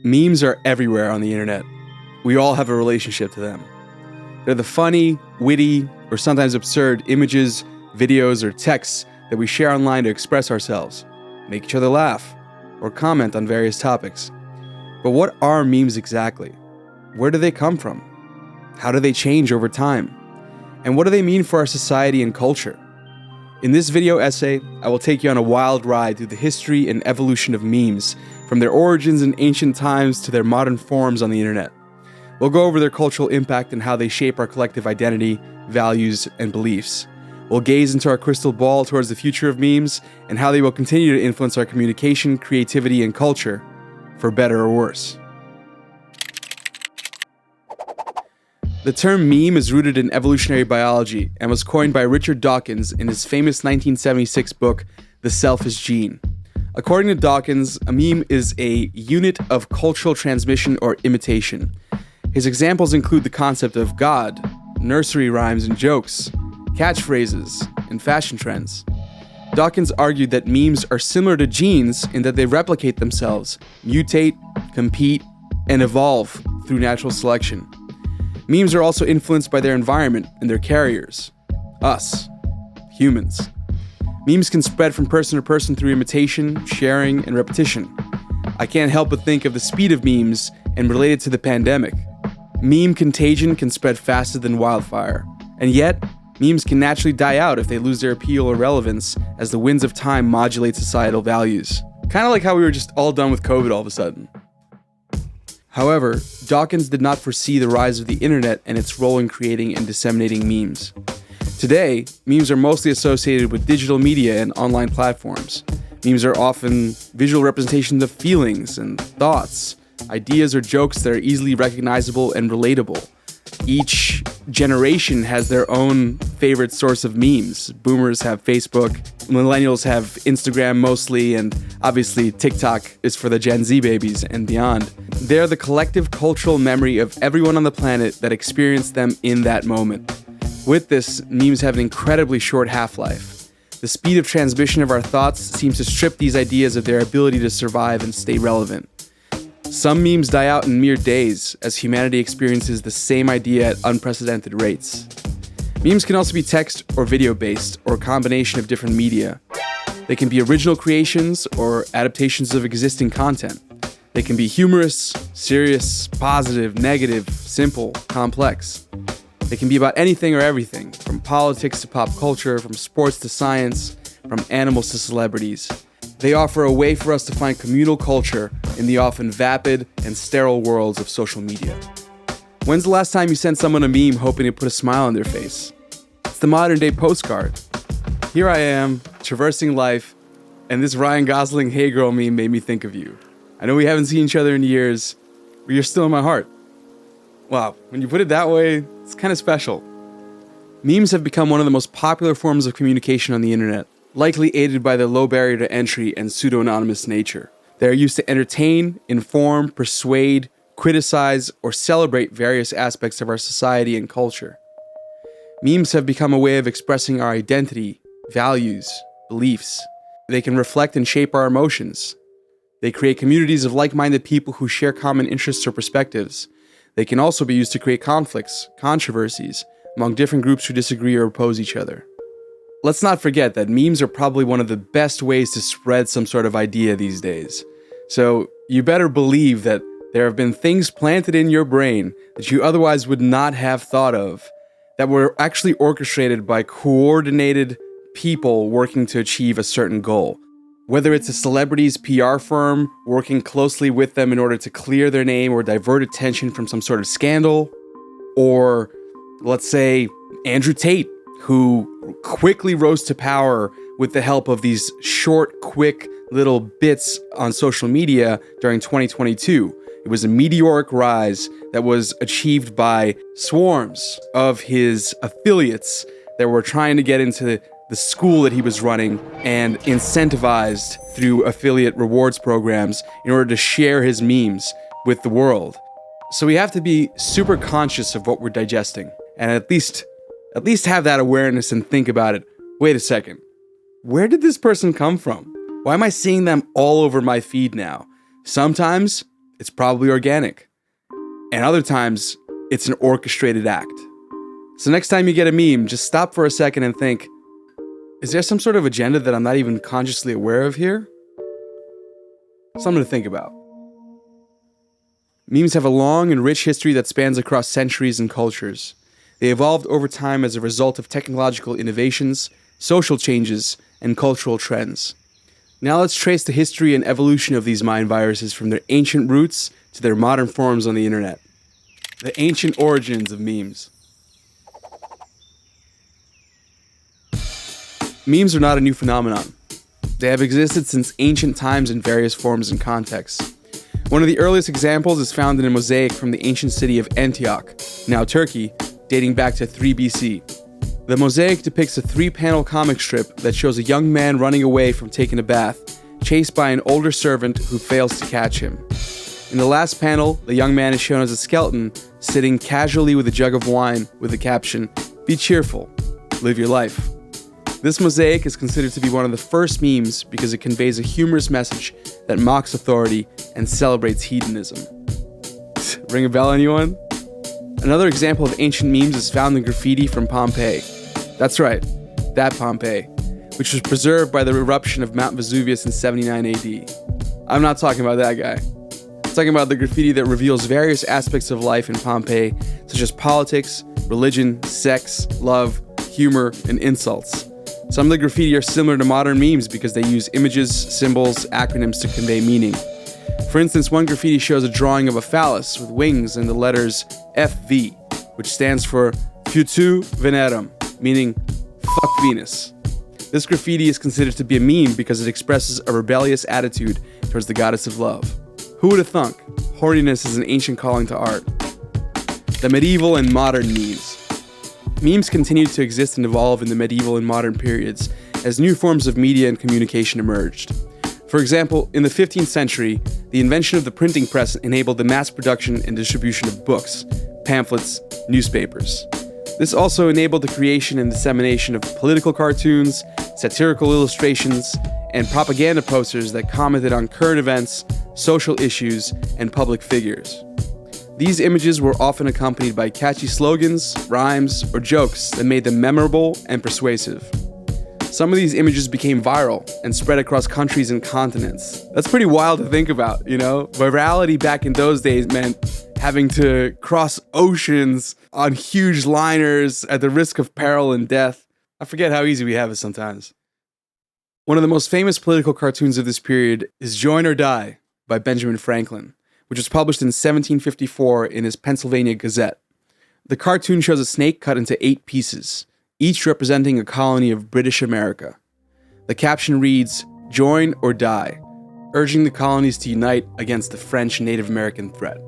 Memes are everywhere on the internet. We all have a relationship to them. They're the funny, witty, or sometimes absurd images, videos, or texts that we share online to express ourselves, make each other laugh, or comment on various topics. But what are memes exactly? Where do they come from? How do they change over time? And what do they mean for our society and culture? In this video essay, I will take you on a wild ride through the history and evolution of memes, from their origins in ancient times to their modern forms on the internet. We'll go over their cultural impact and how they shape our collective identity, values, and beliefs. We'll gaze into our crystal ball towards the future of memes and how they will continue to influence our communication, creativity, and culture, for better or worse. The term meme is rooted in evolutionary biology and was coined by Richard Dawkins in his famous 1976 book, The Selfish Gene. According to Dawkins, a meme is a unit of cultural transmission or imitation. His examples include the concept of God, nursery rhymes and jokes, catchphrases, and fashion trends. Dawkins argued that memes are similar to genes in that they replicate themselves, mutate, compete, and evolve through natural selection. Memes are also influenced by their environment and their carriers, us, humans. Memes can spread from person to person through imitation, sharing, and repetition. I can't help but think of the speed of memes and relate it to the pandemic. Meme contagion can spread faster than wildfire, and yet, memes can naturally die out if they lose their appeal or relevance as the winds of time modulate societal values. Kind of like how we were just all done with COVID all of a sudden. However, Dawkins did not foresee the rise of the internet and its role in creating and disseminating memes. Today, memes are mostly associated with digital media and online platforms. Memes are often visual representations of feelings and thoughts, ideas or jokes that are easily recognizable and relatable. Each generation has their own favorite source of memes. Boomers have Facebook, millennials have Instagram mostly, and obviously TikTok is for the Gen Z babies and beyond. They're the collective cultural memory of everyone on the planet that experienced them in that moment. With this, memes have an incredibly short half-life. The speed of transmission of our thoughts seems to strip these ideas of their ability to survive and stay relevant. Some memes die out in mere days as humanity experiences the same idea at unprecedented rates. Memes can also be text or video-based, or a combination of different media. They can be original creations or adaptations of existing content. They can be humorous, serious, positive, negative, simple, complex. They can be about anything or everything, from politics to pop culture, from sports to science, from animals to celebrities. They offer a way for us to find communal culture in the often vapid and sterile worlds of social media. When's the last time you sent someone a meme hoping to put a smile on their face? It's the modern day postcard. Here I am, traversing life, and this Ryan Gosling "Hey Girl" meme made me think of you. I know we haven't seen each other in years, but you're still in my heart. Wow, when you put it that way, it's kind of special. Memes have become one of the most popular forms of communication on the internet, likely aided by their low barrier to entry and pseudo-anonymous nature. They are used to entertain, inform, persuade, criticize, or celebrate various aspects of our society and culture. Memes have become a way of expressing our identity, values, beliefs. They can reflect and shape our emotions. They create communities of like-minded people who share common interests or perspectives. They can also be used to create conflicts, controversies, among different groups who disagree or oppose each other. Let's not forget that memes are probably one of the best ways to spread some sort of idea these days. So you better believe that there have been things planted in your brain that you otherwise would not have thought of, that were actually orchestrated by coordinated people working to achieve a certain goal. Whether it's a celebrity's PR firm working closely with them in order to clear their name or divert attention from some sort of scandal, or let's say Andrew Tate, who quickly rose to power with the help of these short, quick little bits on social media during 2022. It was a meteoric rise that was achieved by swarms of his affiliates that were trying to get into the school that he was running and incentivized through affiliate rewards programs in order to share his memes with the world. So we have to be super conscious of what we're digesting and at least have that awareness and think about it. Wait a second. Where did this person come from? Why am I seeing them all over my feed now? Sometimes it's probably organic. And other times, it's an orchestrated act. So next time you get a meme, just stop for a second and think, is there some sort of agenda that I'm not even consciously aware of here? Something to think about. Memes have a long and rich history that spans across centuries and cultures. They evolved over time as a result of technological innovations, social changes, and cultural trends. Now let's trace the history and evolution of these mind viruses from their ancient roots to their modern forms on the internet. The ancient origins of memes. Memes are not a new phenomenon. They have existed since ancient times in various forms and contexts. One of the earliest examples is found in a mosaic from the ancient city of Antioch, now Turkey, dating back to 3 BC. The mosaic depicts a 3-panel comic strip that shows a young man running away from taking a bath, chased by an older servant who fails to catch him. In the last panel, the young man is shown as a skeleton, sitting casually with a jug of wine with the caption, "Be cheerful, live your life." This mosaic is considered to be one of the first memes because it conveys a humorous message that mocks authority and celebrates hedonism. Ring a bell, anyone? Another example of ancient memes is found in graffiti from Pompeii. That's right, that Pompeii, which was preserved by the eruption of Mount Vesuvius in 79 AD. I'm not talking about that guy. I'm talking about the graffiti that reveals various aspects of life in Pompeii, such as politics, religion, sex, love, humor, and insults. Some of the graffiti are similar to modern memes because they use images, symbols, acronyms to convey meaning. For instance, one graffiti shows a drawing of a phallus with wings and the letters FV, which stands for Futu Venerum, meaning fuck Venus. This graffiti is considered to be a meme because it expresses a rebellious attitude towards the goddess of love. Who would have thunk? Horniness is an ancient calling to art. The medieval and modern memes. Memes continued to exist and evolve in the medieval and modern periods as new forms of media and communication emerged. For example, in the 15th century, the invention of the printing press enabled the mass production and distribution of books, pamphlets, newspapers. This also enabled the creation and dissemination of political cartoons, satirical illustrations, and propaganda posters that commented on current events, social issues, and public figures. These images were often accompanied by catchy slogans, rhymes, or jokes that made them memorable and persuasive. Some of these images became viral and spread across countries and continents. That's pretty wild to think about, you know? Virality back in those days meant having to cross oceans on huge liners at the risk of peril and death. I forget how easy we have it sometimes. One of the most famous political cartoons of this period is Join or Die by Benjamin Franklin, which was published in 1754 in his Pennsylvania Gazette. The cartoon shows a snake cut into 8 pieces, each representing a colony of British America. The caption reads, "Join or die," urging the colonies to unite against the French Native American threat.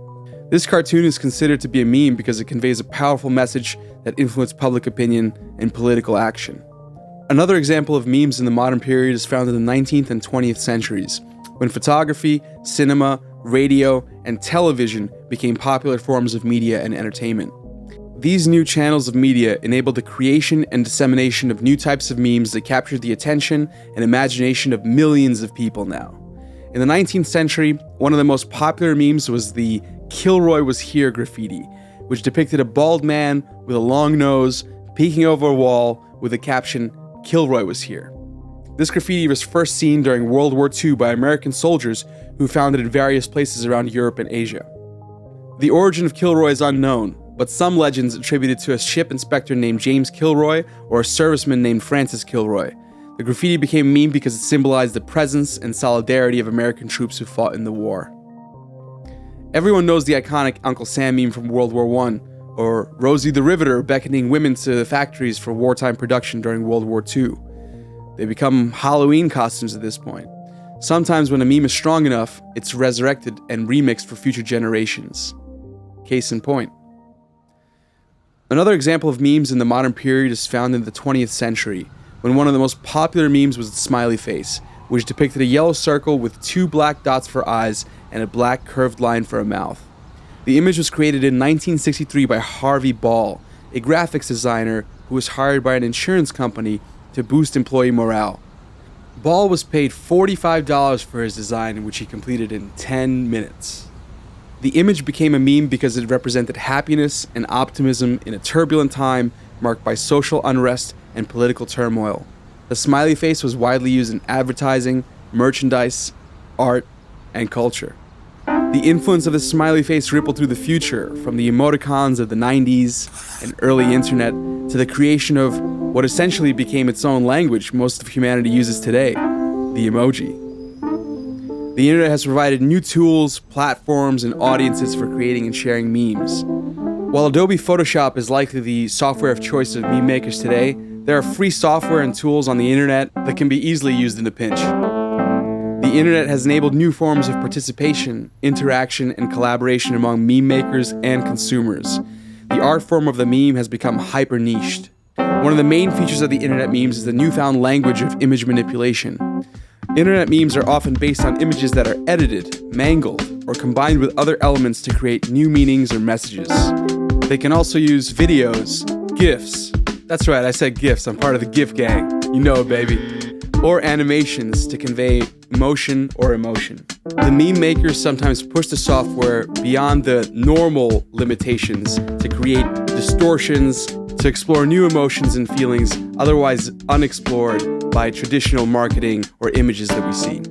This cartoon is considered to be a meme because it conveys a powerful message that influenced public opinion and political action. Another example of memes in the modern period is found in the 19th and 20th centuries, when photography, cinema, radio, and television became popular forms of media and entertainment. These new channels of media enabled the creation and dissemination of new types of memes that captured the attention and imagination of millions of people now. In the 19th century, one of the most popular memes was the "Kilroy was here" graffiti, which depicted a bald man with a long nose peeking over a wall with the caption, "Kilroy was here." This graffiti was first seen during World War II by American soldiers who found it in various places around Europe and Asia. The origin of Kilroy is unknown, but some legends attribute it to a ship inspector named James Kilroy or a serviceman named Francis Kilroy. The graffiti became a meme because it symbolized the presence and solidarity of American troops who fought in the war. Everyone knows the iconic Uncle Sam meme from World War I, or Rosie the Riveter beckoning women to the factories for wartime production during World War II. They become Halloween costumes at this point. Sometimes when a meme is strong enough, it's resurrected and remixed for future generations. Case in point. Another example of memes in the modern period is found in the 20th century, when one of the most popular memes was the smiley face, which depicted a yellow circle with 2 black dots for eyes and a black curved line for a mouth. The image was created in 1963 by Harvey Ball, a graphics designer who was hired by an insurance company to boost employee morale. Ball was paid $45 for his design, which he completed in 10 minutes. The image became a meme because it represented happiness and optimism in a turbulent time marked by social unrest and political turmoil. The smiley face was widely used in advertising, merchandise, art, and culture. The influence of the smiley face rippled through the future, from the emoticons of the 90s and early internet to the creation of what essentially became its own language most of humanity uses today, the emoji. The internet has provided new tools, platforms, and audiences for creating and sharing memes. While Adobe Photoshop is likely the software of choice of meme makers today, there are free software and tools on the internet that can be easily used in a pinch. The internet has enabled new forms of participation, interaction, and collaboration among meme makers and consumers. The art form of the meme has become hyper-niched. One of the main features of the internet memes is the newfound language of image manipulation. Internet memes are often based on images that are edited, mangled, or combined with other elements to create new meanings or messages. They can also use videos, GIFs. That's right, I said GIFs, I'm part of the GIF gang. You know it, baby. Or animations to convey motion or emotion. The meme makers sometimes push the software beyond the normal limitations to create distortions, to explore new emotions and feelings otherwise unexplored by traditional marketing or images that we see.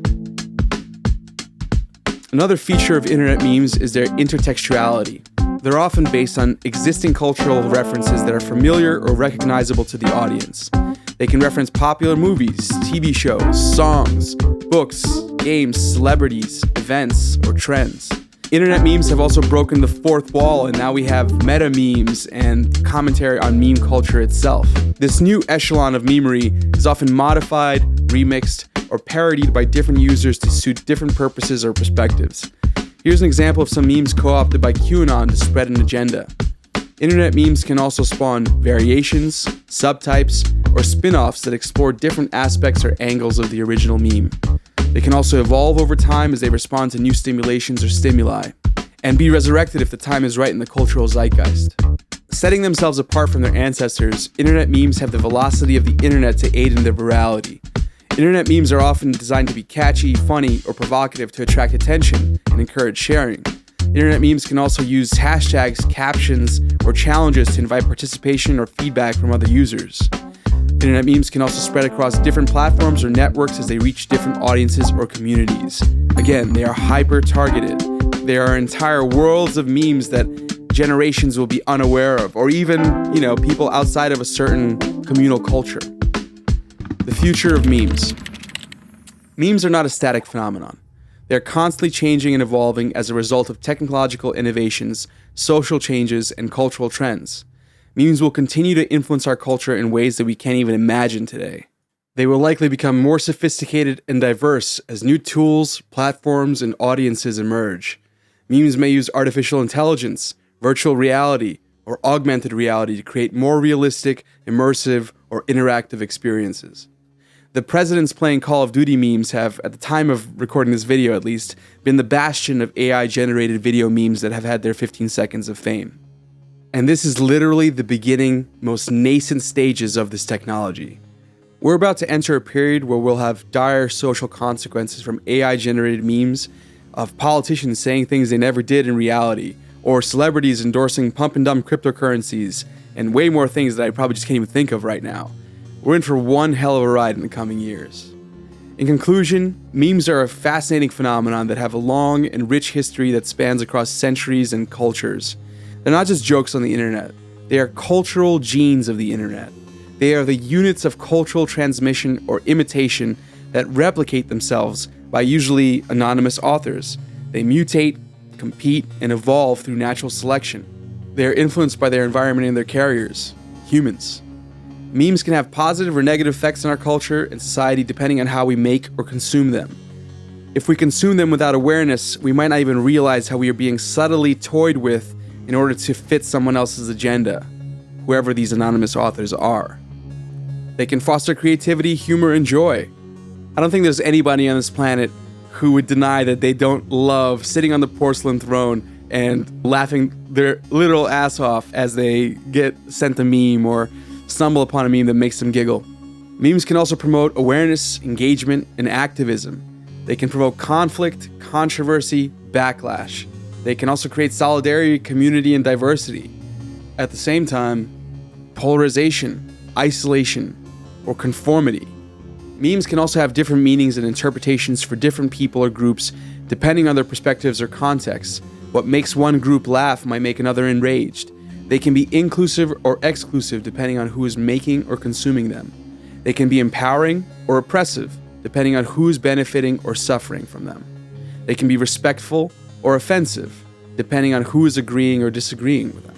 Another feature of internet memes is their intertextuality. They're often based on existing cultural references that are familiar or recognizable to the audience. They can reference popular movies, TV shows, songs, books, games, celebrities, events, or trends. Internet memes have also broken the fourth wall, and now we have meta memes and commentary on meme culture itself. This new echelon of memery is often modified, remixed, or parodied by different users to suit different purposes or perspectives. Here's an example of some memes co-opted by QAnon to spread an agenda. Internet memes can also spawn variations, subtypes, or spin-offs that explore different aspects or angles of the original meme. They can also evolve over time as they respond to new stimulations or stimuli, and be resurrected if the time is right in the cultural zeitgeist. Setting themselves apart from their ancestors, internet memes have the velocity of the internet to aid in their virality. Internet memes are often designed to be catchy, funny, or provocative to attract attention and encourage sharing. Internet memes can also use hashtags, captions, or challenges to invite participation or feedback from other users. Internet memes can also spread across different platforms or networks as they reach different audiences or communities. Again, they are hyper-targeted. There are entire worlds of memes that generations will be unaware of, or even, people outside of a certain communal culture. The future of memes. Memes are not a static phenomenon. They're constantly changing and evolving as a result of technological innovations, social changes, and cultural trends. Memes will continue to influence our culture in ways that we can't even imagine today. They will likely become more sophisticated and diverse as new tools, platforms, and audiences emerge. Memes may use artificial intelligence, virtual reality, or augmented reality to create more realistic, immersive, or interactive experiences. The presidents playing Call of Duty memes have, at the time of recording this video at least, been the bastion of AI-generated video memes that have had their 15 seconds of fame. And this is literally the beginning, most nascent stages of this technology. We're about to enter a period where we'll have dire social consequences from AI-generated memes, of politicians saying things they never did in reality, or celebrities endorsing pump-and-dump cryptocurrencies, and way more things that I probably just can't even think of right now. We're in for one hell of a ride in the coming years. In conclusion, memes are a fascinating phenomenon that have a long and rich history that spans across centuries and cultures. They're not just jokes on the internet. They are cultural genes of the internet. They are the units of cultural transmission or imitation that replicate themselves by usually anonymous authors. They mutate, compete, and evolve through natural selection. They are influenced by their environment and their carriers, humans. Memes can have positive or negative effects on our culture and society depending on how we make or consume them. If we consume them without awareness, we might not even realize how we are being subtly toyed with in order to fit someone else's agenda, whoever these anonymous authors are. They can foster creativity, humor, and joy. I don't think there's anybody on this planet who would deny that they don't love sitting on the porcelain throne and laughing their literal ass off as they get sent a meme or stumble upon a meme that makes them giggle. Memes can also promote awareness, engagement, and activism. They can provoke conflict, controversy, backlash. They can also create solidarity, community, and diversity. At the same time, polarization, isolation, or conformity. Memes can also have different meanings and interpretations for different people or groups depending on their perspectives or contexts. What makes one group laugh might make another enraged. They can be inclusive or exclusive depending on who is making or consuming them. They can be empowering or oppressive depending on who is benefiting or suffering from them. They can be respectful or offensive depending on who is agreeing or disagreeing with them.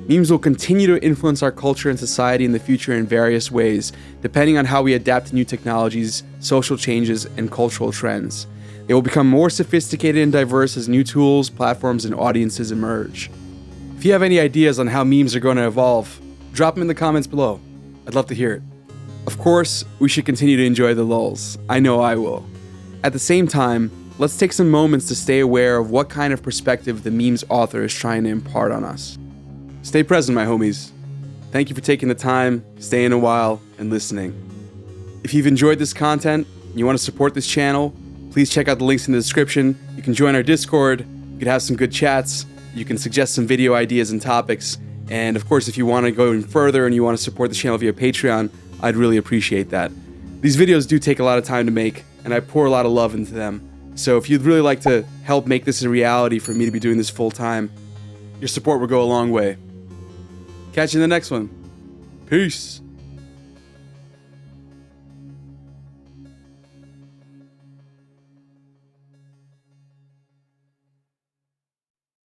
Memes will continue to influence our culture and society in the future in various ways, depending on how we adapt to new technologies, social changes, and cultural trends. They will become more sophisticated and diverse as new tools, platforms, and audiences emerge. If you have any ideas on how memes are going to evolve, drop them in the comments below. I'd love to hear it. Of course, we should continue to enjoy the lulz. I know I will. At the same time, let's take some moments to stay aware of what kind of perspective the meme's author is trying to impart on us. Stay present, my homies. Thank you for taking the time, staying a while, and listening. If you've enjoyed this content and you want to support this channel, please check out the links in the description. You can join our Discord, you can have some good chats, you can suggest some video ideas and topics, and of course, if you want to go even further and you want to support the channel via Patreon, I'd really appreciate that. These videos do take a lot of time to make, and I pour a lot of love into them. So if you'd really like to help make this a reality for me to be doing this full time, your support will go a long way. Catch you in the next one. Peace.